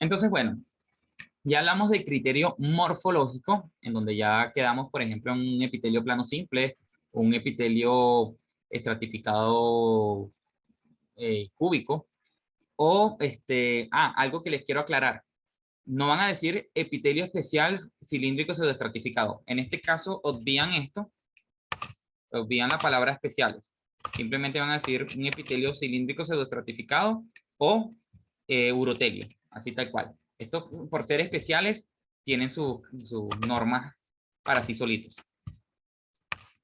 Entonces, bueno, ya hablamos de criterio morfológico, en donde ya quedamos, por ejemplo, en un epitelio plano simple, un epitelio estratificado cúbico, o algo que les quiero aclarar. No van a decir epitelio especial cilíndrico pseudoestratificado. En este caso, obvían esto, obvían la palabra especiales. Simplemente van a decir un epitelio cilíndrico pseudoestratificado o urotelio, así tal cual. Estos, por ser especiales, tienen sus normas para sí solitos.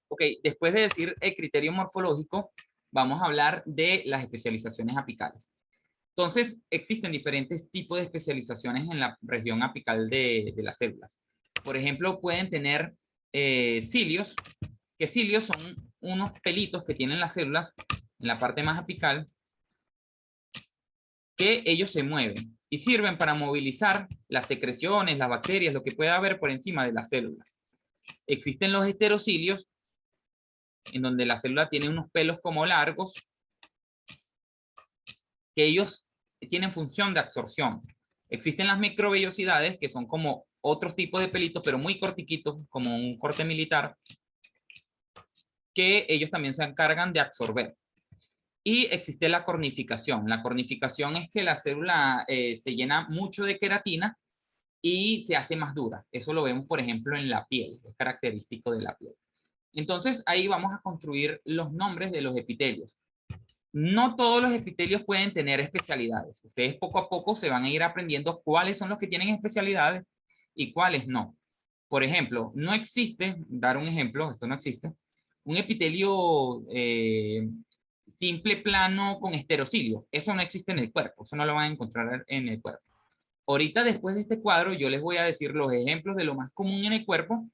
Ok, después de decir el criterio morfológico, vamos a hablar de las especializaciones apicales. Entonces, existen diferentes tipos de especializaciones en la región apical de las células. Por ejemplo, pueden tener cilios, que cilios son unos pelitos que tienen las células en la parte más apical, que ellos se mueven y sirven para movilizar las secreciones, las bacterias, lo que pueda haber por encima de la célula. Existen los heterocilios, en donde la célula tiene unos pelos como largos, que ellos tienen función de absorción. Existen las microvellosidades, que son como otros tipos de pelitos, pero muy cortiquitos, como un corte militar, que ellos también se encargan de absorber. Y existe la cornificación. La cornificación es que la célula se llena mucho de queratina y se hace más dura. Eso lo vemos, por ejemplo, en la piel. Es característico de la piel. Entonces, ahí vamos a construir los nombres de los epitelios. No todos los epitelios pueden tener especialidades. Ustedes poco a poco se van a ir aprendiendo cuáles son los que tienen especialidades y cuáles no. Por ejemplo, no existe, dar un ejemplo, esto no existe, un epitelio simple plano con esterocilio. Eso no existe en el cuerpo, eso no lo van a encontrar en el cuerpo. Ahorita, después de este cuadro, yo les voy a decir los ejemplos de lo más común en el cuerpo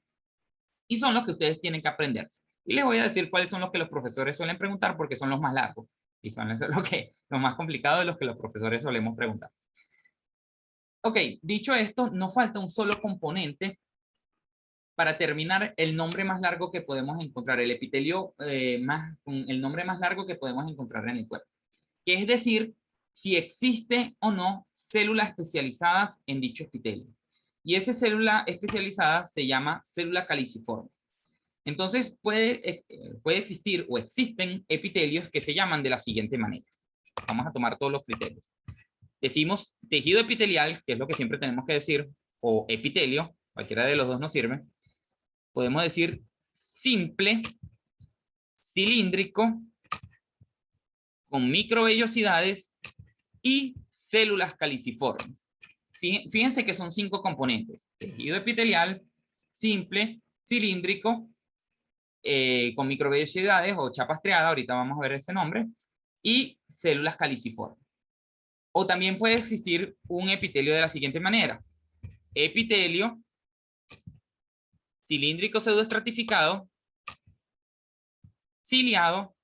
y son los que ustedes tienen que aprenderse. Y les voy a decir cuáles son los que los profesores suelen preguntar porque son los más largos y son los más complicados de los que los profesores solemos preguntar. Ok, dicho esto, no falta un solo componente para terminar el nombre más largo que podemos encontrar, el epitelio el nombre más largo que podemos encontrar en el cuerpo, que es decir, si existe o no células especializadas en dicho epitelio. Y esa célula especializada se llama célula caliciforme. Entonces puede existir o existen epitelios que se llaman de la siguiente manera. Vamos a tomar todos los criterios. Decimos tejido epitelial, que es lo que siempre tenemos que decir, o epitelio, cualquiera de los dos nos sirve. Podemos decir simple, cilíndrico, con microvellosidades y células caliciformes. Fíjense que son 5 componentes: tejido epitelial, simple, cilíndrico, con microvellosidades o chapa estriada, ahorita vamos a ver ese nombre, y células caliciformes. O también puede existir un epitelio de la siguiente manera: epitelio cilíndrico pseudoestratificado, ciliado,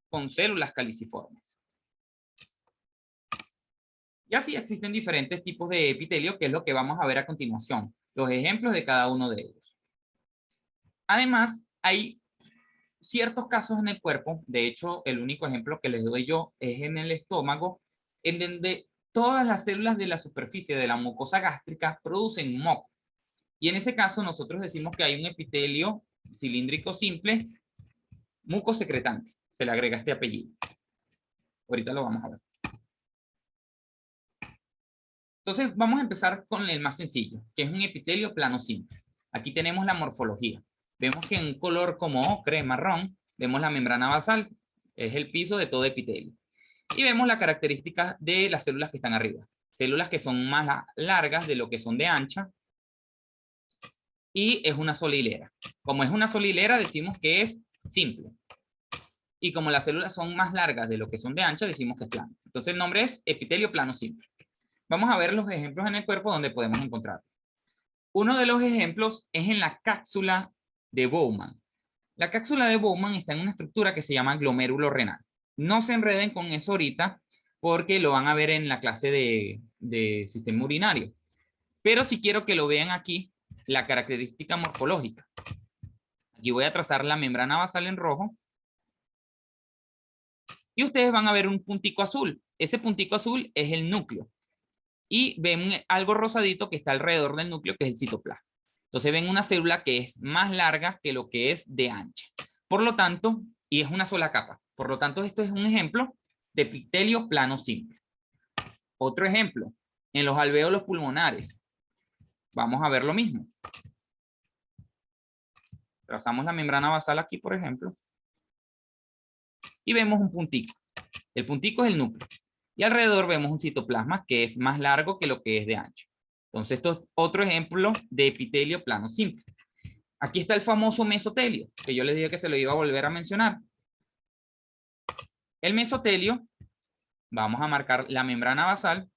con células caliciformes. Y así existen diferentes tipos de epitelio, que es lo que vamos a ver a continuación, los ejemplos de cada uno de ellos. Además, hay ciertos casos en el cuerpo, de hecho, el único ejemplo que les doy yo es en el estómago, en donde todas las células de la superficie de la mucosa gástrica producen moco. Y en ese caso nosotros decimos que hay un epitelio cilíndrico simple mucosecretante. Se le agrega este apellido. Ahorita lo vamos a ver. Entonces vamos a empezar con el más sencillo, que es un epitelio plano simple. Aquí tenemos la morfología. Vemos que en un color como ocre, marrón, vemos la membrana basal, es el piso de todo epitelio. Y vemos las características de las células que están arriba. Células que son más largas de lo que son de ancha. Y es una sola hilera. Como es una sola hilera, decimos que es simple. Y como las células son más largas de lo que son de ancha, decimos que es plano. Entonces el nombre es epitelio plano simple. Vamos a ver los ejemplos en el cuerpo donde podemos encontrar. Uno de los ejemplos es en la cápsula de Bowman. La cápsula de Bowman está en una estructura que se llama glomérulo renal. No se enreden con eso ahorita porque lo van a ver en la clase de sistema urinario. Pero si quiero que lo vean aquí, la característica morfológica. Aquí voy a trazar la membrana basal en rojo. Y ustedes van a ver un puntico azul. Ese puntico azul es el núcleo. y ven algo rosadito que está alrededor del núcleo, que es el citoplasma. Entonces ven una célula que es más larga que lo que es de ancha. Por lo tanto, y es una sola capa. Por lo tanto, esto es un ejemplo de epitelio plano simple. Otro ejemplo, en los alvéolos pulmonares. Vamos a ver lo mismo. Trazamos la membrana basal aquí, por ejemplo. Y vemos un puntico. El puntico es el núcleo. Y alrededor vemos un citoplasma que es más largo que lo que es de ancho. Entonces, esto es otro ejemplo de epitelio plano simple. Aquí está el famoso mesotelio, que yo les dije que se lo iba a volver a mencionar. El mesotelio, vamos a marcar la membrana basal.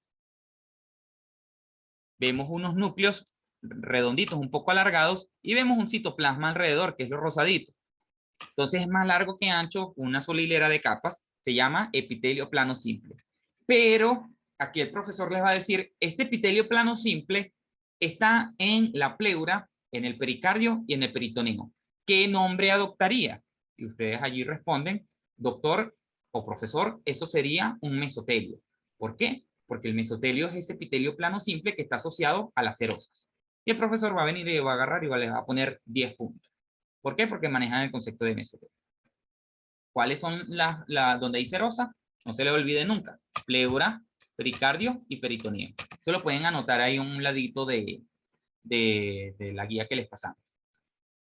Vemos unos núcleos redonditos, un poco alargados, y vemos un citoplasma alrededor, que es lo rosadito. Entonces es más largo que ancho, una sola hilera de capas, se llama epitelio plano simple. Pero aquí el profesor les va a decir, este epitelio plano simple está en la pleura, en el pericardio y en el peritoneo. ¿Qué nombre adoptaría? Y ustedes allí responden, doctor o profesor, eso sería un mesotelio. ¿Por qué? Porque el mesotelio es ese epitelio plano simple que está asociado a las serosas. Y el profesor va a venir y va a agarrar y le va a poner 10 puntos. ¿Por qué? Porque manejan el concepto de mesotelio. ¿Cuáles son las donde hay serosa? No se le olvide nunca. Pleura, pericardio y peritoneo. Eso lo pueden anotar ahí a un ladito de la guía que les pasamos.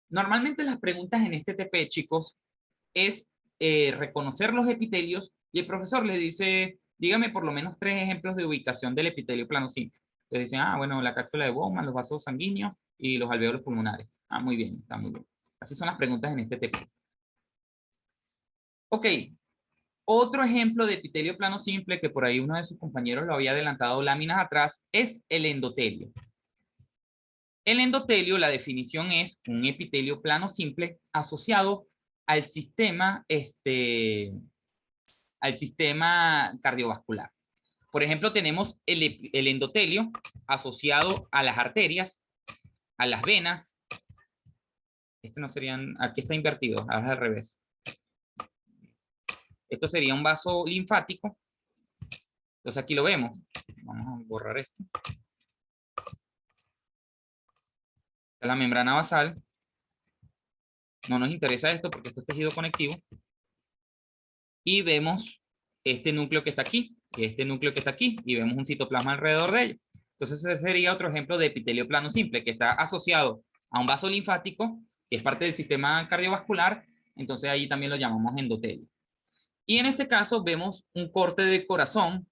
Normalmente las preguntas en este TP, chicos, es reconocer los epitelios y el profesor le dice, dígame por lo menos 3 ejemplos de ubicación del epitelio plano simple. Le dicen, bueno, la cápsula de Bowman, los vasos sanguíneos y los alvéolos pulmonares. Muy bien, está muy bien. Así son las preguntas en este TP. Ok, otro ejemplo de epitelio plano simple, que por ahí uno de sus compañeros lo había adelantado láminas atrás, es el endotelio. El endotelio, la definición es un epitelio plano simple asociado al sistema cardiovascular. Por ejemplo, tenemos el endotelio asociado a las arterias, a las venas. No serían, aquí está invertido, es al revés. Esto sería un vaso linfático. Entonces aquí lo vemos. Vamos a borrar esto. La membrana basal. No nos interesa esto porque esto es tejido conectivo. Y vemos este núcleo que está aquí, este núcleo que está aquí, y vemos un citoplasma alrededor de ello. Entonces ese sería otro ejemplo de epitelio plano simple, que está asociado a un vaso linfático, que es parte del sistema cardiovascular, entonces ahí también lo llamamos endotelio. Y en este caso vemos un corte de corazón,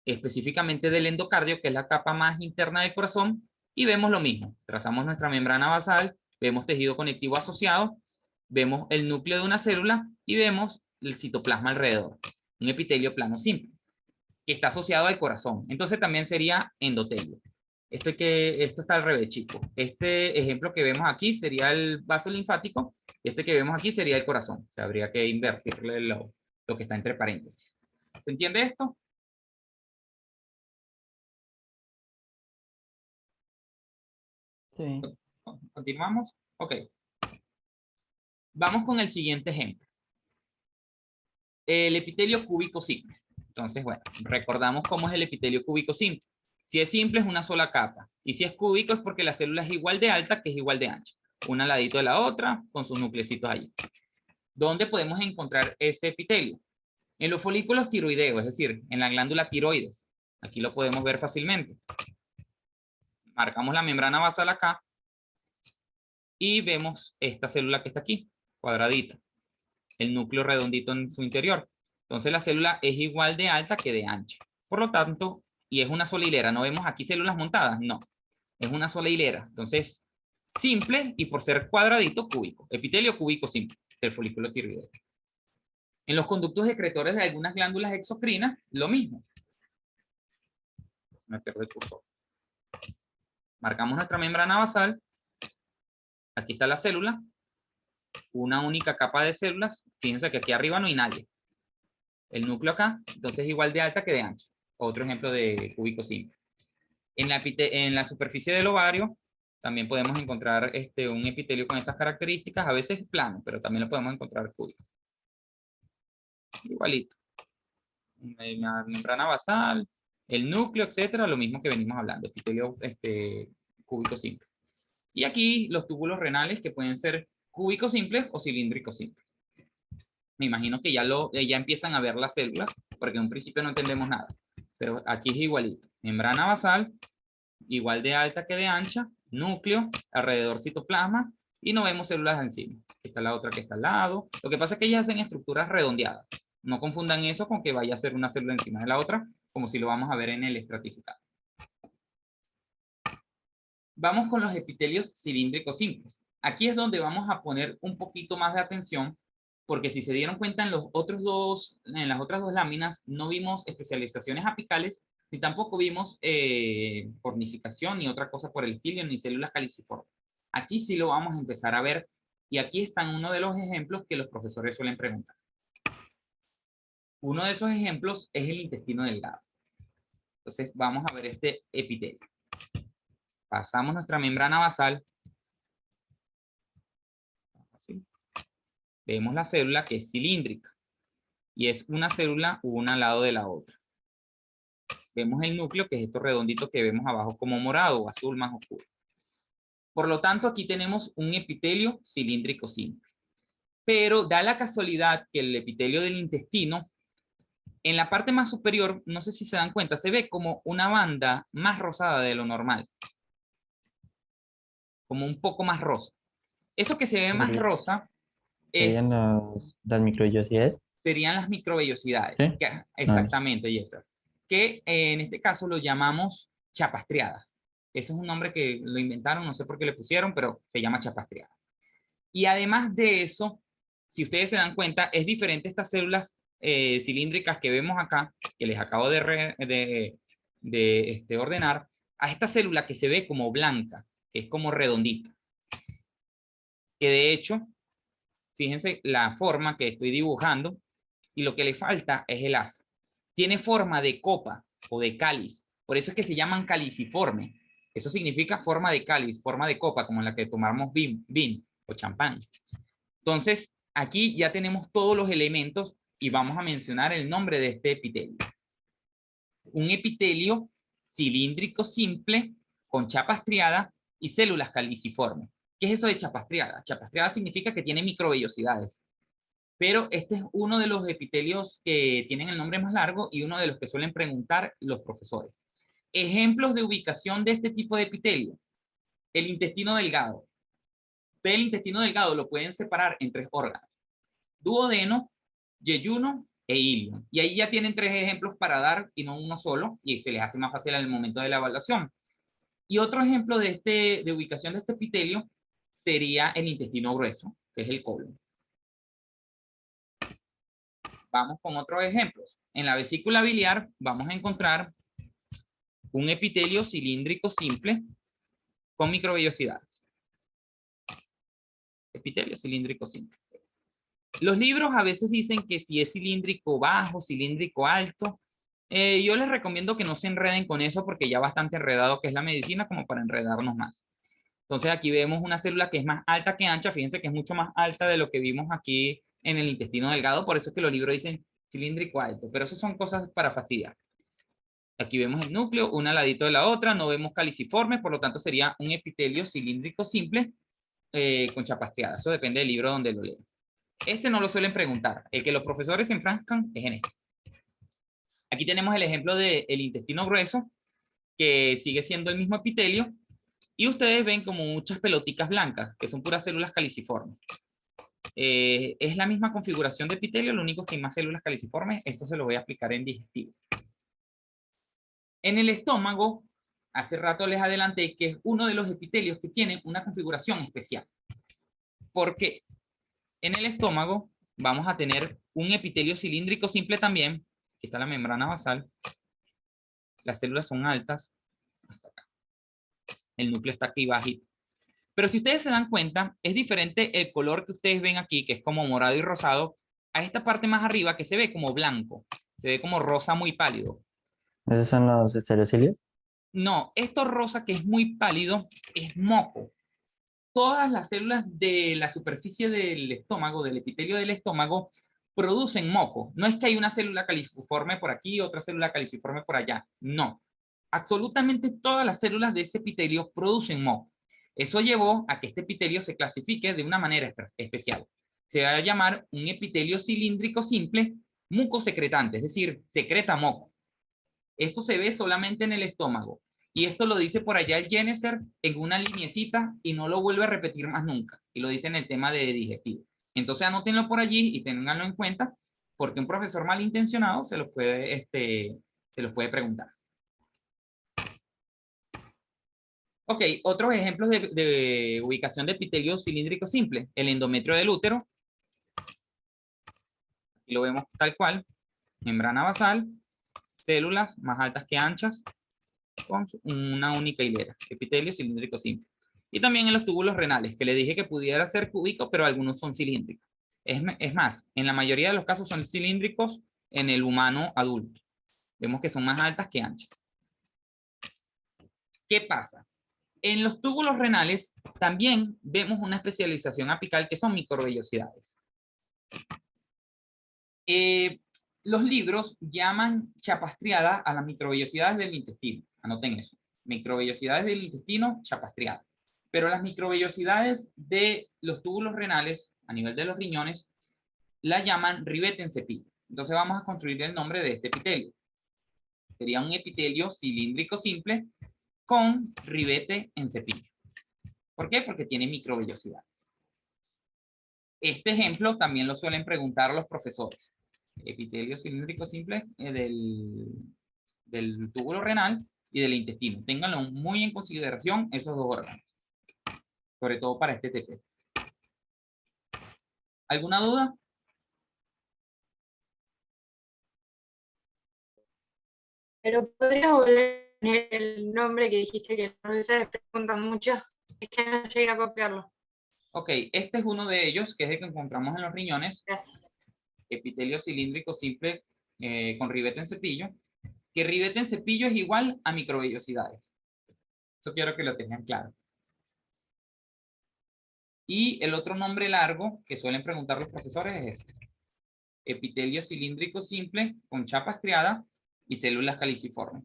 específicamente del endocardio, que es la capa más interna del corazón, y vemos lo mismo. Trazamos nuestra membrana basal, vemos tejido conectivo asociado, vemos el núcleo de una célula y vemos el citoplasma alrededor. Un epitelio plano simple, que está asociado al corazón. Entonces también sería endotelio. Esto está al revés, chicos. Este ejemplo que vemos aquí sería el vaso linfático y este que vemos aquí sería el corazón. O sea, habría que invertirle lo que está entre paréntesis. ¿Se entiende esto? Sí. ¿Continuamos? Ok. Vamos con el siguiente ejemplo. El epitelio cúbico simple. Entonces, bueno, recordamos cómo es el epitelio cúbico simple. Si es simple es una sola capa. Y si es cúbico es porque la célula es igual de alta que es igual de ancha. Una al ladito de la otra con sus nuclecitos allí. ¿Dónde podemos encontrar ese epitelio? En los folículos tiroideos, es decir, en la glándula tiroides. Aquí lo podemos ver fácilmente. Marcamos la membrana basal acá y vemos esta célula que está aquí, cuadradita. El núcleo redondito en su interior. Entonces la célula es igual de alta que de ancha. Por lo tanto, y es una sola hilera. ¿No vemos aquí células montadas? No. Es una sola hilera. Entonces, simple y por ser cuadradito, cúbico. Epitelio cúbico simple del folículo tiroideo. En los conductos excretores de algunas glándulas exocrinas, lo mismo. Me pierdo el cursor. Marcamos nuestra membrana basal. Aquí está la célula. Una única capa de células. Fíjense que aquí arriba no hay nadie. El núcleo acá, entonces es igual de alta que de ancho. Otro ejemplo de cúbico simple. En la superficie del ovario también podemos encontrar un epitelio con estas características, a veces plano, pero también lo podemos encontrar cúbico. Igualito. Una membrana basal, el núcleo, etcétera, lo mismo que venimos hablando, epitelio cúbico simple. Y aquí los túbulos renales que pueden ser cúbicos simples o cilíndricos simples. Me imagino que ya empiezan a ver las células, porque en un principio no entendemos nada. Pero aquí es igualito. Membrana basal, igual de alta que de ancha, núcleo, alrededor citoplasma, y no vemos células encima. Está la otra que está al lado. Lo que pasa es que ellas hacen estructuras redondeadas. No confundan eso con que vaya a ser una célula encima de la otra, como si lo vamos a ver en el estratificado. Vamos con los epitelios cilíndricos simples. Aquí es donde vamos a poner un poquito más de atención, porque si se dieron cuenta en las otras dos láminas, no vimos especializaciones apicales, ni tampoco vimos cornificación, ni otra cosa por el estilo, ni células caliciformes. Aquí sí lo vamos a empezar a ver, y aquí están uno de los ejemplos que los profesores suelen preguntar. Uno de esos ejemplos es el intestino delgado. Entonces vamos a ver este epitelio. Pasamos nuestra membrana basal. Así. Vemos la célula que es cilíndrica. Y es una célula una al lado de la otra. Vemos el núcleo, que es esto redondito que vemos abajo como morado o azul más oscuro. Por lo tanto, aquí tenemos un epitelio cilíndrico simple. Pero da la casualidad que el epitelio del intestino, en la parte más superior, no sé si se dan cuenta, se ve como una banda más rosada de lo normal. Como un poco más rosa. Eso que se ve más rosa ¿Serían las microvellosidades? serían las microvellosidades. ¿Sí? Exactamente, Jeffrey. Que en este caso lo llamamos chapastriada. Ese es un nombre que lo inventaron, no sé por qué le pusieron, pero se llama chapastriada. Y además de eso, si ustedes se dan cuenta, es diferente estas células cilíndricas que vemos acá, que les acabo de ordenar, a esta célula que se ve como blanca, que es como redondita. Que de hecho, fíjense la forma que estoy dibujando, y lo que le falta es el asa. Tiene forma de copa o de cáliz, por eso es que se llaman caliciforme. Eso significa forma de cáliz, forma de copa, como en la que tomamos vino o champán. Entonces, aquí ya tenemos todos los elementos y vamos a mencionar el nombre de este epitelio. Un epitelio cilíndrico simple con chapa estriada y células caliciformes. ¿Qué es eso de chapa estriada? Chapa estriada significa que tiene microvellosidades. Pero este es uno de los epitelios que tienen el nombre más largo y uno de los que suelen preguntar los profesores. Ejemplos de ubicación de este tipo de epitelio. El intestino delgado. Del intestino delgado lo pueden separar en tres órganos: duodeno, yeyuno e ilio. Y ahí ya tienen tres ejemplos para dar y no uno solo, y se les hace más fácil en el momento de la evaluación. Y otro ejemplo de ubicación de este epitelio sería el intestino grueso, que es el colon. Vamos con otros ejemplos. En la vesícula biliar vamos a encontrar un epitelio cilíndrico simple con microvellosidades. Epitelio cilíndrico simple. Los libros a veces dicen que si es cilíndrico bajo, cilíndrico alto. Yo les recomiendo que no se enreden con eso, porque ya bastante enredado que es la medicina como para enredarnos más. Entonces aquí vemos una célula que es más alta que ancha. Fíjense que es mucho más alta de lo que vimos aquí en el intestino delgado. Por eso es que los libros dicen cilíndrico alto. Pero eso son cosas para fastidiar. Aquí vemos el núcleo, una al ladito de la otra. No vemos caliciformes, por lo tanto sería un epitelio cilíndrico simple con chapasteada. Eso depende del libro donde lo lean. Este no lo suelen preguntar. El que los profesores se enfrascan es en este. Aquí tenemos el ejemplo del intestino grueso, que sigue siendo el mismo epitelio, y ustedes ven como muchas pelotitas blancas, que son puras células caliciformes. Es la misma configuración de epitelio, lo único que hay más células caliciformes. Esto se lo voy a explicar en digestivo. En el estómago, hace rato les adelanté que es uno de los epitelios que tiene una configuración especial. ¿Por qué? En el estómago vamos a tener un epitelio cilíndrico simple también. Aquí está la membrana basal. Las células son altas. Hasta acá. El núcleo está aquí bajito. Pero si ustedes se dan cuenta, es diferente el color que ustedes ven aquí, que es como morado y rosado, a esta parte más arriba que se ve como blanco. Se ve como rosa muy pálido. ¿Esos son los estereocilios? No, esto rosa que es muy pálido es moco. Todas las células de la superficie del estómago, del epitelio del estómago, producen moco. No es que hay una célula caliciforme por aquí y otra célula caliciforme por allá. No. Absolutamente todas las células de ese epitelio producen moco. Eso llevó a que este epitelio se clasifique de una manera especial. Se va a llamar un epitelio cilíndrico simple mucosecretante, es decir, secreta moco. Esto se ve solamente en el estómago. Y esto lo dice por allá el Jenneser en una lineecita y no lo vuelve a repetir más nunca. Y lo dice en el tema de digestivo. Entonces anótenlo por allí y ténganlo en cuenta porque un profesor malintencionado se los puede preguntar. Ok, otros ejemplos de ubicación de epitelio cilíndrico simple. El endometrio del útero. Aquí lo vemos tal cual. Membrana basal. Células más altas que anchas con una única hilera. Epitelio cilíndrico simple. Y también en los túbulos renales, que le dije que pudiera ser cúbico, pero algunos son cilíndricos. Es más, en la mayoría de los casos son cilíndricos en el humano adulto. Vemos que son más altas que anchas. ¿Qué pasa? En los túbulos renales también vemos una especialización apical que son microvellosidades. Los libros llaman chapastriada a las microvellosidades del intestino. Anoten eso. Microvellosidades del intestino, chapastriada. Pero las microvellosidades de los túbulos renales, a nivel de los riñones, la llaman ribete en cepillo. Entonces vamos a construir el nombre de este epitelio. Sería un epitelio cilíndrico simple con ribete en cepillo. ¿Por qué? Porque tiene microvellosidad. Este ejemplo también lo suelen preguntar los profesores. Epitelio cilíndrico simple del túbulo renal y del intestino. Ténganlo muy en consideración esos dos órganos. Sobre todo para este TP. ¿Alguna duda? Pero podrías volver a poner el nombre que dijiste que los profesores preguntan mucho. Es que no llega a copiarlo. Ok, este es uno de ellos, que es el que encontramos en los riñones. Gracias. Epitelio cilíndrico simple con ribete en cepillo. Que ribete en cepillo es igual a microvellosidades. Eso quiero que lo tengan claro. Y el otro nombre largo que suelen preguntar los profesores es este. Epitelio cilíndrico simple con chapa estriada y células caliciformes.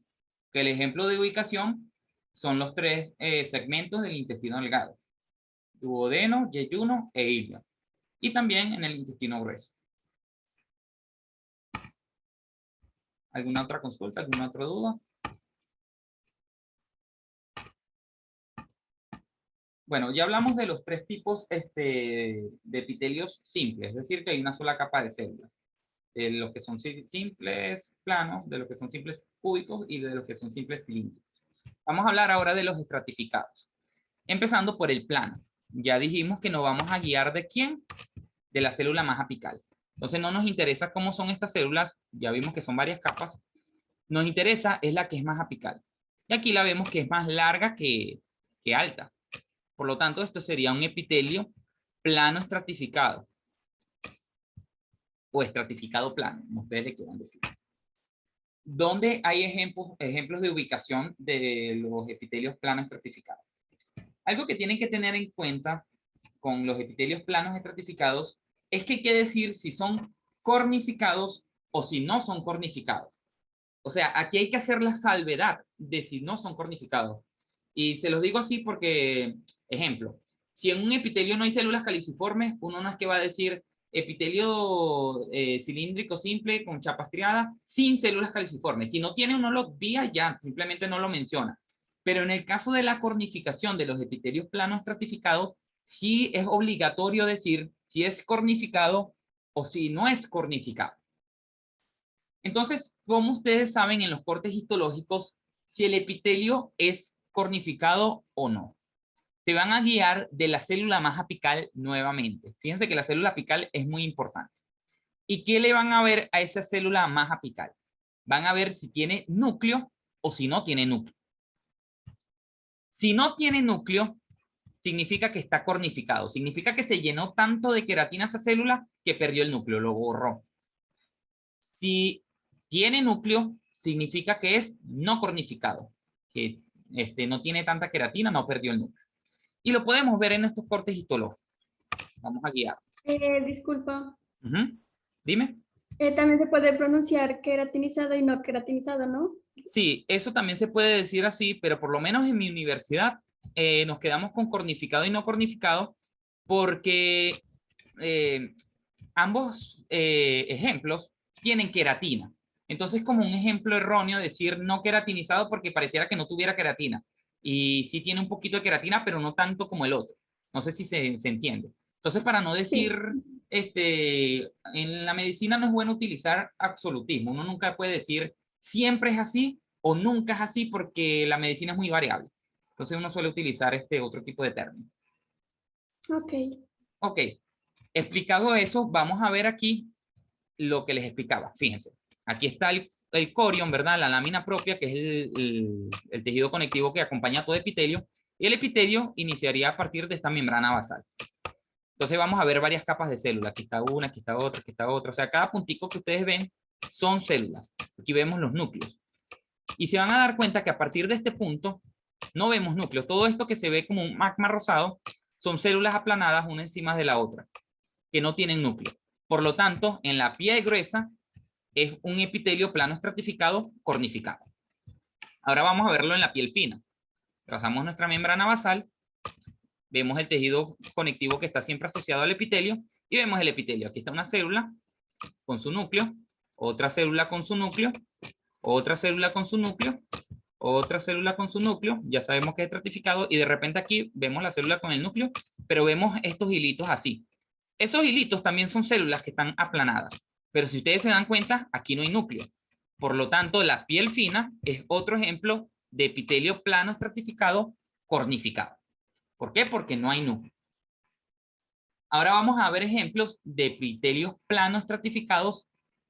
Que el ejemplo de ubicación son los tres segmentos del intestino delgado. Duodeno, yeyuno e ilio. Y también en el intestino grueso. ¿Alguna otra consulta? ¿Alguna otra duda? Bueno, ya hablamos de los tres tipos de epitelios simples, es decir, que hay una sola capa de células. De los que son simples planos, de los que son simples cúbicos y de los que son simples cilíndricos. Vamos a hablar ahora de los estratificados. Empezando por el plano. Ya dijimos que nos vamos a guiar de quién, de la célula más apical. Entonces no nos interesa cómo son estas células, ya vimos que son varias capas. Nos interesa es la que es más apical. Y aquí la vemos que es más larga que alta. Por lo tanto, esto sería un epitelio plano estratificado. O estratificado plano, como ustedes le quieran decir. ¿Dónde hay ejemplos de ubicación de los epitelios planos estratificados? Algo que tienen que tener en cuenta con los epitelios planos estratificados es que hay que decir si son cornificados o si no son cornificados. O sea, aquí hay que hacer la salvedad de si no son cornificados. Y se los digo así porque, ejemplo, si en un epitelio no hay células caliciformes, uno no es que va a decir epitelio cilíndrico simple con chapa estriada sin células caliciformes. Si no tiene, uno lo vía ya, simplemente no lo menciona. Pero en el caso de la cornificación de los epitelios planos estratificados, sí es obligatorio decir si es cornificado o si no es cornificado. Entonces, ¿cómo ustedes saben en los cortes histológicos si el epitelio es cornificado o no? Se van a guiar de la célula más apical nuevamente. Fíjense que la célula apical es muy importante. ¿Y qué le van a ver a esa célula más apical? Van a ver si tiene núcleo o si no tiene núcleo. Si no tiene núcleo, significa que está cornificado. Significa que se llenó tanto de queratina esa célula que perdió el núcleo, lo borró. Si tiene núcleo, significa que es no cornificado, que no tiene tanta queratina, no perdió el núcleo. Y lo podemos ver en estos cortes histológicos. Vamos a guiar. Disculpa. Dime. También se puede pronunciar queratinizado y no queratinizado, ¿no? Sí, eso también se puede decir así, pero por lo menos en mi universidad nos quedamos con cornificado y no cornificado porque ambos ejemplos tienen queratina. Entonces, como un ejemplo erróneo decir no queratinizado porque pareciera que no tuviera queratina. Y sí tiene un poquito de queratina, pero no tanto como el otro. No sé si se entiende. Entonces, para no decir, en la medicina no es bueno utilizar absolutismo. Uno nunca puede decir siempre es así o nunca es así porque la medicina es muy variable. Entonces, uno suele utilizar otro tipo de término. Ok. Ok. Explicado eso, vamos a ver aquí lo que les explicaba. Fíjense, aquí está el corion, ¿verdad? La lámina propia, que es el tejido conectivo que acompaña a todo epitelio. Y el epitelio iniciaría a partir de esta membrana basal. Entonces vamos a ver varias capas de células. Aquí está una, aquí está otra, aquí está otra. O sea, cada puntico que ustedes ven son células. Aquí vemos los núcleos. Y se van a dar cuenta que a partir de este punto no vemos núcleos. Todo esto que se ve como un magma rosado son células aplanadas una encima de la otra, que no tienen núcleo. Por lo tanto, en la piel gruesa es un epitelio plano estratificado cornificado. Ahora vamos a verlo en la piel fina. Trazamos nuestra membrana basal, vemos el tejido conectivo que está siempre asociado al epitelio y vemos el epitelio. Aquí está una célula con su núcleo, otra célula con su núcleo, otra célula con su núcleo, otra célula con su núcleo, ya sabemos que es estratificado y de repente aquí vemos la célula con el núcleo, pero vemos estos hilitos así. Esos hilitos también son células que están aplanadas, pero si ustedes se dan cuenta, aquí no hay núcleo. Por lo tanto, la piel fina es otro ejemplo de epitelio plano estratificado cornificado. ¿Por qué? Porque no hay núcleo. Ahora vamos a ver ejemplos de epitelios plano estratificados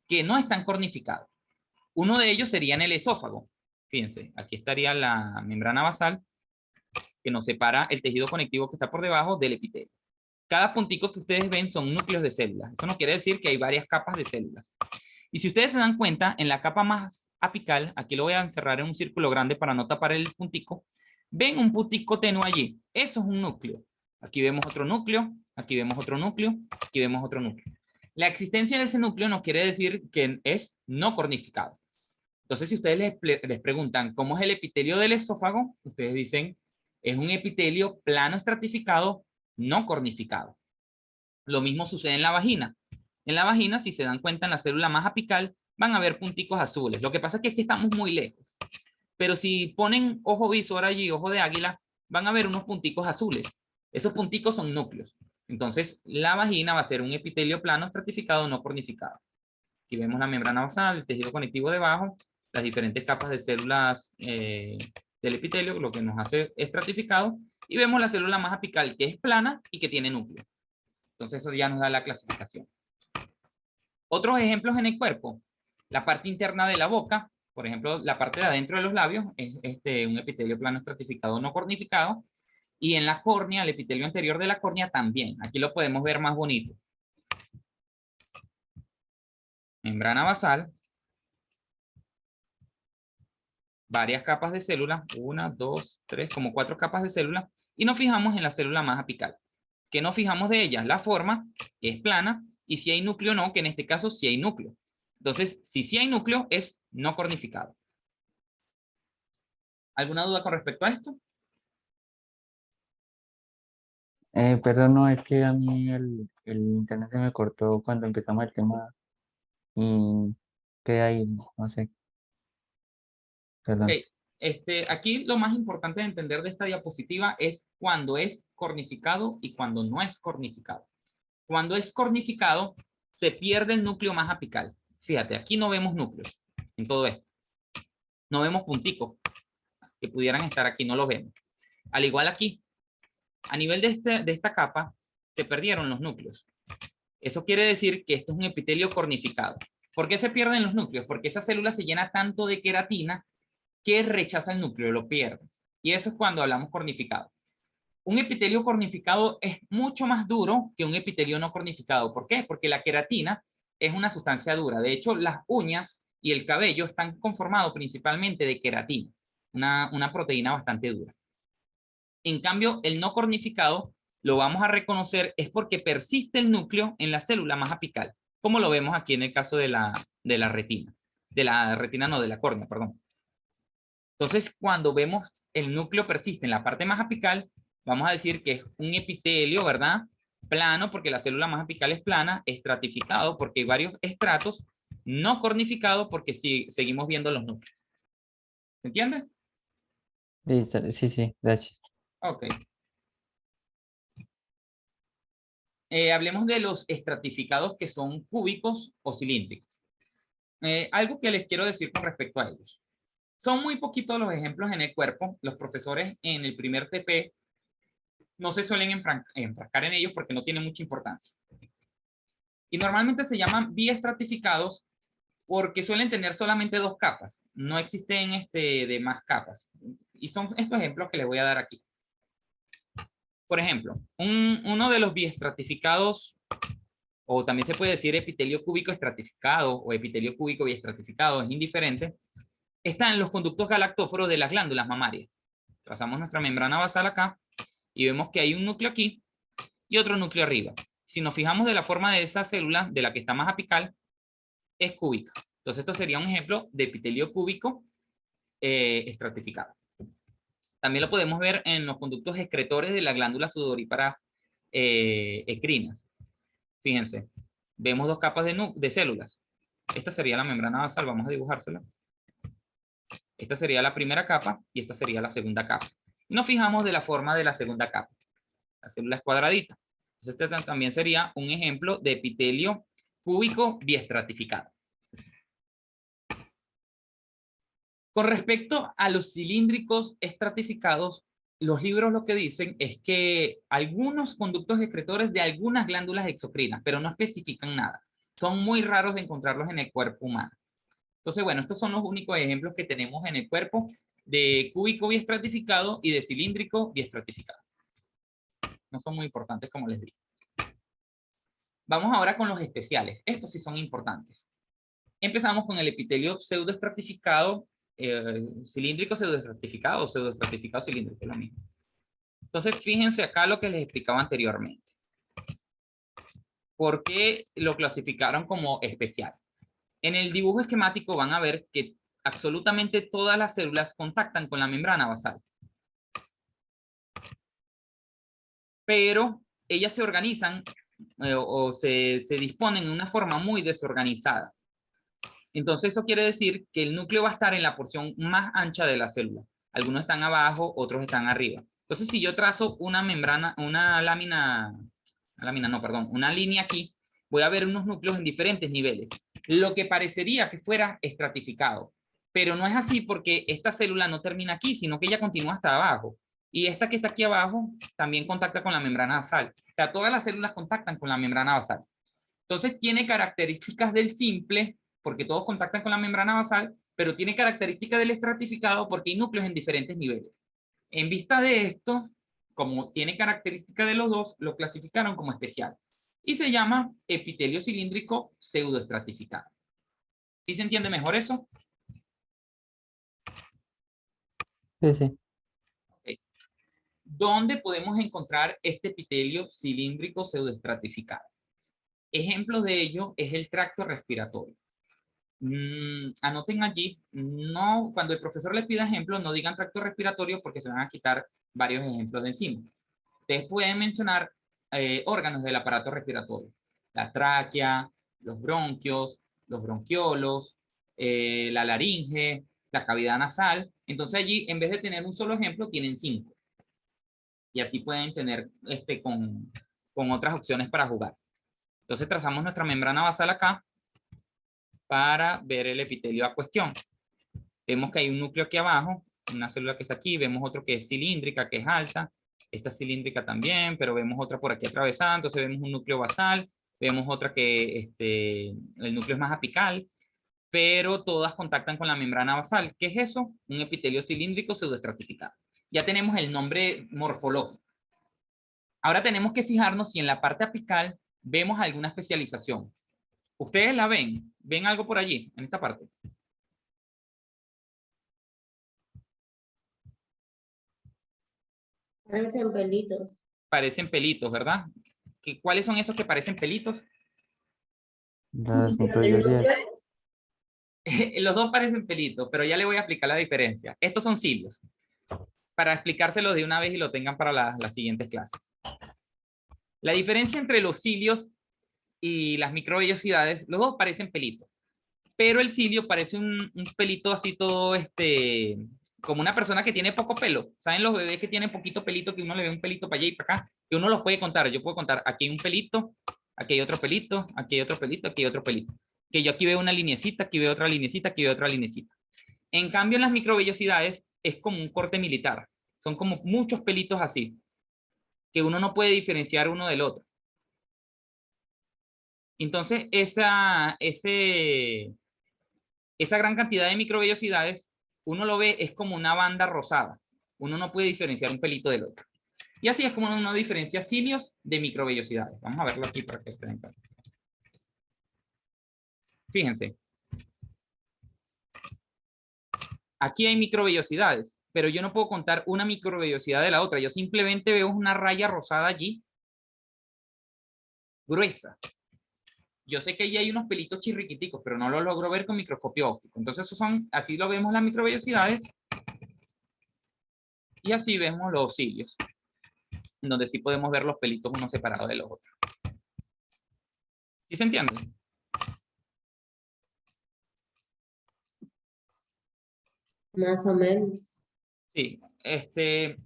que no están cornificados. Uno de ellos sería en el esófago. Fíjense, aquí estaría la membrana basal que nos separa el tejido conectivo que está por debajo del epitelio. Cada puntico que ustedes ven son núcleos de células. Eso no quiere decir que hay varias capas de células. Y si ustedes se dan cuenta, en la capa más apical, aquí lo voy a encerrar en un círculo grande para no tapar el puntico, ven un puntico tenue allí. Eso es un núcleo. Aquí vemos otro núcleo, aquí vemos otro núcleo, aquí vemos otro núcleo. La existencia de ese núcleo no quiere decir que es no cornificado. Entonces, si ustedes les preguntan cómo es el epitelio del esófago, ustedes dicen, es un epitelio plano estratificado no cornificado. Lo mismo sucede en la vagina. En la vagina, si se dan cuenta, en la célula más apical, van a ver punticos azules. Lo que pasa es que estamos muy lejos. Pero si ponen ojo visor allí, ojo de águila, van a ver unos punticos azules. Esos punticos son núcleos. Entonces, la vagina va a ser un epitelio plano estratificado no cornificado. Aquí vemos la membrana basal, el tejido conectivo debajo, las diferentes capas de células del epitelio, lo que nos hace estratificado, y vemos la célula más apical, que es plana y que tiene núcleo. Entonces eso ya nos da la clasificación. Otros ejemplos en el cuerpo. La parte interna de la boca, por ejemplo, la parte de adentro de los labios, es un epitelio plano estratificado no cornificado. Y en la córnea, el epitelio anterior de la córnea también. Aquí lo podemos ver más bonito. Membrana basal. Varias capas de células. 1, 2, 3, como 4 capas de células. Y nos fijamos en la célula más apical. ¿Qué nos fijamos de ellas? La forma, que es plana, y si hay núcleo o no, que en este caso sí hay núcleo. Entonces, si sí hay núcleo, es no cornificado. ¿Alguna duda con respecto a esto? Perdón, no, es que a mí el internet se me cortó cuando empezamos el tema y quedé ahí, no sé, Ok, perdón. aquí lo más importante de entender de esta diapositiva es cuando es cornificado y cuando no es cornificado. Cuando es cornificado, se pierde el núcleo más apical. Fíjate, aquí no vemos núcleos en todo esto. No vemos punticos que pudieran estar aquí, no los vemos. Al igual aquí, a nivel de esta capa, se perdieron los núcleos. Eso quiere decir que esto es un epitelio cornificado. ¿Por qué se pierden los núcleos? Porque esa célula se llena tanto de queratina que rechaza el núcleo, lo pierde. Y eso es cuando hablamos cornificado. Un epitelio cornificado es mucho más duro que un epitelio no cornificado. ¿Por qué? Porque la queratina es una sustancia dura. De hecho, las uñas y el cabello están conformados principalmente de queratina, una proteína bastante dura. En cambio, el no cornificado lo vamos a reconocer es porque persiste el núcleo en la célula más apical. como lo vemos aquí en el caso de la retina. De la retina, no, de la córnea, perdón. Entonces, cuando vemos el núcleo persiste en la parte más apical, vamos a decir que es un epitelio, ¿verdad? Plano, porque la célula más apical es plana, estratificado, porque hay varios estratos, no cornificado, porque seguimos viendo los núcleos. ¿Se entiende? Listo, sí, sí, gracias. Ok. Hablemos de los estratificados que son cúbicos o cilíndricos. Algo que les quiero decir con respecto a ellos. Son muy poquitos los ejemplos en el cuerpo. Los profesores en el primer TP no se suelen enfrascar en ellos porque no tienen mucha importancia. Y normalmente se llaman biestratificados porque suelen tener solamente 2 capas. No existen de más capas. Y son estos ejemplos que les voy a dar aquí. Por ejemplo, uno de los biestratificados, o también se puede decir epitelio cúbico estratificado o epitelio cúbico biestratificado, es indiferente, están los conductos galactóforos de las glándulas mamarias. Trazamos nuestra membrana basal acá y vemos que hay un núcleo aquí y otro núcleo arriba. Si nos fijamos de la forma de esa célula, de la que está más apical, es cúbica. Entonces esto sería un ejemplo de epitelio cúbico estratificado. También lo podemos ver en los conductos excretores de la glándula sudoríparas ecrinas. Fíjense, vemos 2 capas de células. Esta sería la membrana basal, vamos a dibujársela. Esta sería la primera capa y esta sería la segunda capa. Y nos fijamos de la forma de la segunda capa. La célula es cuadradita. Entonces este también sería un ejemplo de epitelio cúbico biestratificado. Con respecto a los cilíndricos estratificados, los libros lo que dicen es que algunos conductos excretores de algunas glándulas exocrinas, pero no especifican nada. Son muy raros de encontrarlos en el cuerpo humano. Entonces, bueno, estos son los únicos ejemplos que tenemos en el cuerpo de cúbico biestratificado y de cilíndrico biestratificado. No son muy importantes, como les digo. Vamos ahora con los especiales. Estos sí son importantes. Empezamos con el epitelio pseudoestratificado, cilíndrico pseudoestratificado o pseudoestratificado cilíndrico, es lo mismo. Entonces, fíjense acá lo que les explicaba anteriormente. ¿Por qué lo clasificaron como especial? En el dibujo esquemático van a ver que absolutamente todas las células contactan con la membrana basal. Pero ellas se organizan o se disponen de una forma muy desorganizada. Entonces eso quiere decir que el núcleo va a estar en la porción más ancha de la célula. Algunos están abajo, otros están arriba. Entonces si yo trazo una membrana, una línea aquí, voy a ver unos núcleos en diferentes niveles. Lo que parecería que fuera estratificado, pero no es así porque esta célula no termina aquí, sino que ella continúa hasta abajo. Y esta que está aquí abajo también contacta con la membrana basal. O sea, todas las células contactan con la membrana basal. Entonces tiene características del simple, porque todos contactan con la membrana basal, pero tiene características del estratificado porque hay núcleos en diferentes niveles. En vista de esto, como tiene características de los dos, lo clasificaron como especial. Y se llama epitelio cilíndrico pseudoestratificado. ¿Sí se entiende mejor eso? Sí, sí. Okay. ¿Dónde podemos encontrar este epitelio cilíndrico pseudoestratificado? Ejemplo de ello es el tracto respiratorio. Anoten allí, no, cuando el profesor les pida ejemplos, no digan tracto respiratorio porque se van a quitar varios ejemplos de encima. Ustedes pueden mencionar órganos del aparato respiratorio. La tráquea, los bronquios, los bronquiolos, la laringe, la cavidad nasal. Entonces allí, en vez de tener un solo ejemplo, tienen 5. Y así pueden tener con otras opciones para jugar. Entonces trazamos nuestra membrana basal acá para ver el epitelio a cuestión. Vemos que hay un núcleo aquí abajo, una célula que está aquí, vemos otro que es cilíndrica, que es alta, esta cilíndrica también, pero vemos otra por aquí atravesada, entonces vemos un núcleo basal, vemos otra que el núcleo es más apical, pero todas contactan con la membrana basal. ¿Qué es eso? Un epitelio cilíndrico pseudoestratificado. Ya tenemos el nombre morfológico. Ahora tenemos que fijarnos si en la parte apical vemos alguna especialización. ¿Ustedes la ven? ¿Ven algo por allí, en esta parte? Parecen pelitos. Parecen pelitos, ¿verdad? ¿Cuáles son esos que parecen pelitos? Las microvellosidades. Los dos parecen pelitos, pero ya le voy a explicar la diferencia. Estos son cilios. Para explicárselos de una vez y lo tengan para las siguientes clases. La diferencia entre los cilios y las microvellosidades, los dos parecen pelitos. Pero el cilio parece un pelito así todo, como una persona que tiene poco pelo. ¿Saben los bebés que tienen poquito pelito, que uno le ve un pelito para allá y para acá? Que uno los puede contar. Yo puedo contar, aquí hay un pelito, aquí hay otro pelito, aquí hay otro pelito, aquí hay otro pelito. Que yo aquí veo una linecita, aquí veo otra linecita, aquí veo otra linecita. En cambio, en las microvellosidades es como un corte militar. Son como muchos pelitos así, que uno no puede diferenciar uno del otro. Entonces, esa gran cantidad de microvellosidades, uno lo ve, es como una banda rosada. Uno no puede diferenciar un pelito del otro. Y así es como uno diferencia cilios de microvellosidades. Vamos a verlo aquí para que se den cuenta. Fíjense. Aquí hay microvellosidades, pero yo no puedo contar una microvellosidad de la otra. Yo simplemente veo una raya rosada allí, gruesa. Yo sé que ahí hay unos pelitos chirriquiticos, pero no los logro ver con microscopio óptico. Entonces, esos son, así lo vemos las microvellosidades. Y así vemos los cilios, en donde sí podemos ver los pelitos uno separado de los otros. ¿Sí se entiende? Más o menos. Sí.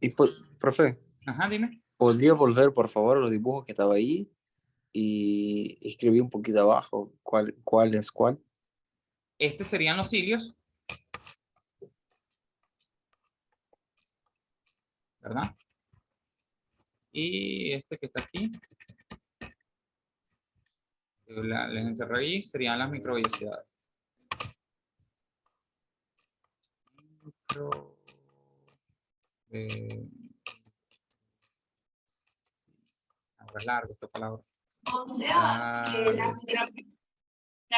Y pues, profe, Ajá, dime. ¿podría volver por favor a los dibujos que estaba ahí y escribí un poquito abajo cuál es cuál? Estos serían los cilios, ¿verdad? Y este que está aquí, les encerré ahí, serían las microvellosidades. Ahora es largo esta palabra. O sea, que las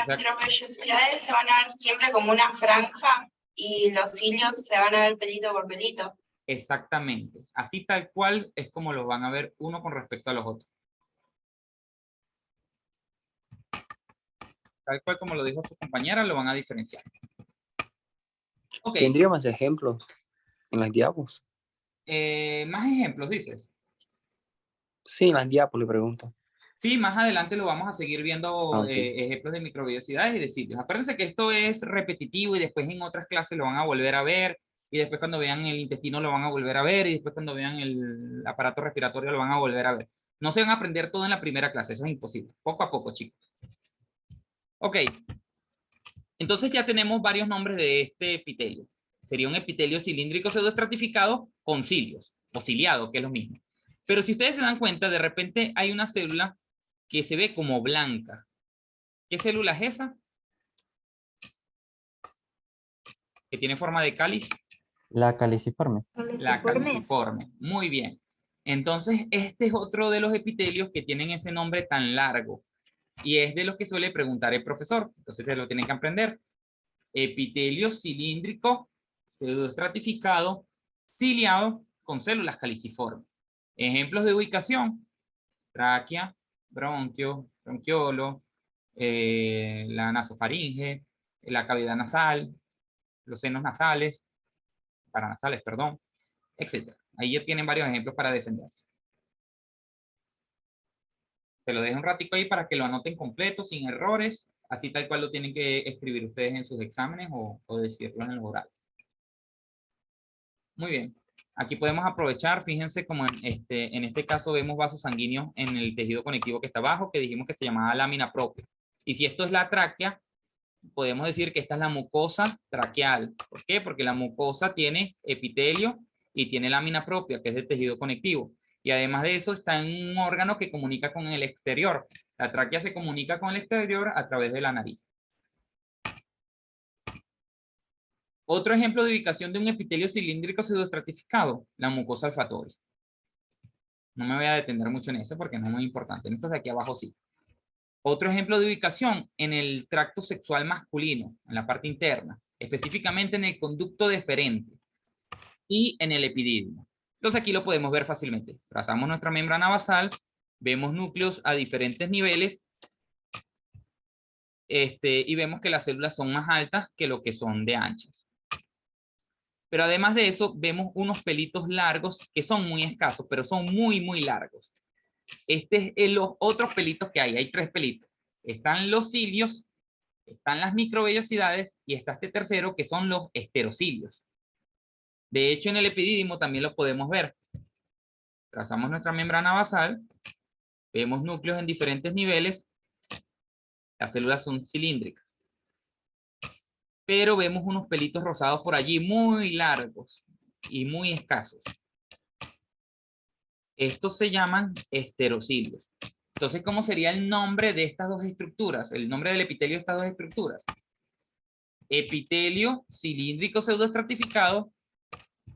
microvellosidades se van a ver siempre como una franja y los cilios se van a ver pelito por pelito. Exactamente. Así tal cual es como los van a ver uno con respecto a los otros. Tal cual como lo dijo su compañera, lo van a diferenciar. Ok. ¿Tendría más ejemplos en las diapos? Más ejemplos, dices. Sí, en las diapos le pregunto. Sí, más adelante lo vamos a seguir viendo Okay. ejemplos de microvellosidades y de cilios. Acuérdense que esto es repetitivo y después en otras clases lo van a volver a ver y después cuando vean el intestino lo van a volver a ver y después cuando vean el aparato respiratorio lo van a volver a ver. No se van a aprender todo en la primera clase, eso es imposible. Poco a poco, chicos. Ok. Entonces ya tenemos varios nombres de este epitelio. Sería un epitelio cilíndrico pseudoestratificado con cilios, o ciliado, que es lo mismo. Pero si ustedes se dan cuenta, de repente hay una célula que se ve como blanca. ¿Qué célula es esa? Que tiene forma de cáliz. La caliciforme. La caliciforme. Muy bien. Entonces, este es otro de los epitelios que tienen ese nombre tan largo. Y es de los que suele preguntar el profesor. Entonces, se lo tienen que aprender. Epitelio cilíndrico, pseudoestratificado, ciliado con células caliciformes. Ejemplos de ubicación. Tráquea, bronquio, bronquiolo, la nasofaringe, la cavidad nasal, los senos nasales, paranasales, perdón, etc. Ahí ya tienen varios ejemplos para defenderse. Se lo dejo un ratico ahí para que lo anoten completo, sin errores, así tal cual lo tienen que escribir ustedes en sus exámenes o decirlo en el oral. Muy bien. Aquí podemos aprovechar, fíjense como en este caso vemos vasos sanguíneos en el tejido conectivo que está abajo, que dijimos que se llamaba lámina propia. Y si esto es la tráquea, podemos decir que esta es la mucosa traqueal. ¿Por qué? Porque la mucosa tiene epitelio y tiene lámina propia, que es de tejido conectivo. Y además de eso está en un órgano que comunica con el exterior. La tráquea se comunica con el exterior a través de la nariz. Otro ejemplo de ubicación de un epitelio cilíndrico pseudoestratificado, la mucosa olfatoria. No me voy a detener mucho en eso porque no es muy importante. En estos de aquí abajo sí. Otro ejemplo de ubicación en el tracto sexual masculino, en la parte interna, específicamente en el conducto deferente y en el epidídimo. Entonces aquí lo podemos ver fácilmente. Trazamos nuestra membrana basal, vemos núcleos a diferentes niveles y vemos que las células son más altas que lo que son de anchas. Pero además de eso, vemos unos pelitos largos que son muy escasos, pero son muy, muy largos. Este es los otros pelitos que hay 3 pelitos. Están los cilios, están las microvellosidades y está este tercero que son los esterocilios. De hecho, en el epidídimo también lo podemos ver. Trazamos nuestra membrana basal, vemos núcleos en diferentes niveles, las células son cilíndricas. Pero vemos unos pelitos rosados por allí muy largos y muy escasos. Estos se llaman esterocilios. Entonces, ¿cómo sería el nombre de estas dos estructuras? El nombre del epitelio de estas dos estructuras. Epitelio cilíndrico pseudoestratificado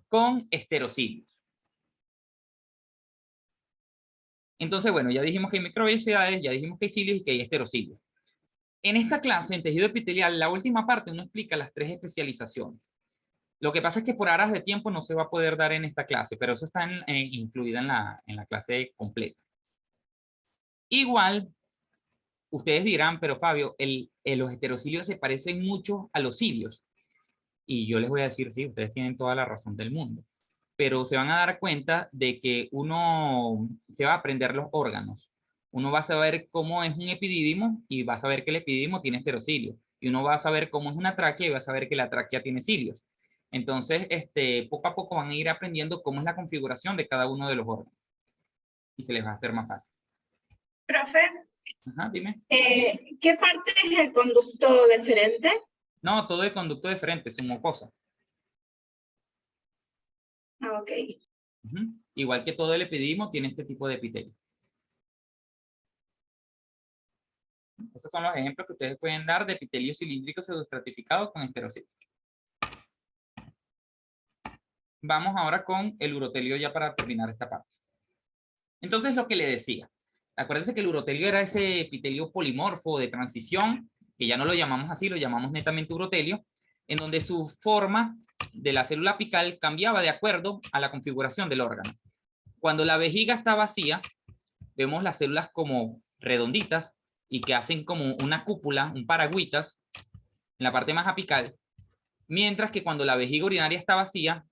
con esterocilios. Entonces, bueno, ya dijimos que hay microvellosidades, ya dijimos que hay cilios y que hay esterocilios. En esta clase, en tejido epitelial, la última parte uno explica las 3 especializaciones. Lo que pasa es que por aras de tiempo no se va a poder dar en esta clase, pero eso está incluida en la clase completa. Igual, ustedes dirán, pero Fabio, los esterocilios se parecen mucho a los cilios. Y yo les voy a decir, sí, ustedes tienen toda la razón del mundo. Pero se van a dar cuenta de que uno se va a aprender los órganos. Uno va a saber cómo es un epidídimo y va a saber que el epidídimo tiene esterocilios. Y uno va a saber cómo es una tráquea y va a saber que la tráquea tiene cilios. Entonces, poco a poco van a ir aprendiendo cómo es la configuración de cada uno de los órganos. Y se les va a hacer más fácil. Profe, Ajá, dime. ¿qué parte es el conducto deferente? No, todo el conducto deferente, su mucosa. Ah, ok. Igual que todo el epidídimo tiene este tipo de epitelio. Esos son los ejemplos que ustedes pueden dar de epitelio cilíndrico pseudoestratificado con esterocilios. Vamos ahora con el urotelio ya para terminar esta parte. Entonces, lo que le decía. Acuérdense que el urotelio era ese epitelio polimorfo de transición, que ya no lo llamamos así, lo llamamos netamente urotelio, en donde su forma de la célula apical cambiaba de acuerdo a la configuración del órgano. Cuando la vejiga está vacía, vemos las células como redonditas y que hacen como una cúpula, un paragüitas, en la parte más apical, mientras que cuando la vejiga urinaria está vacía,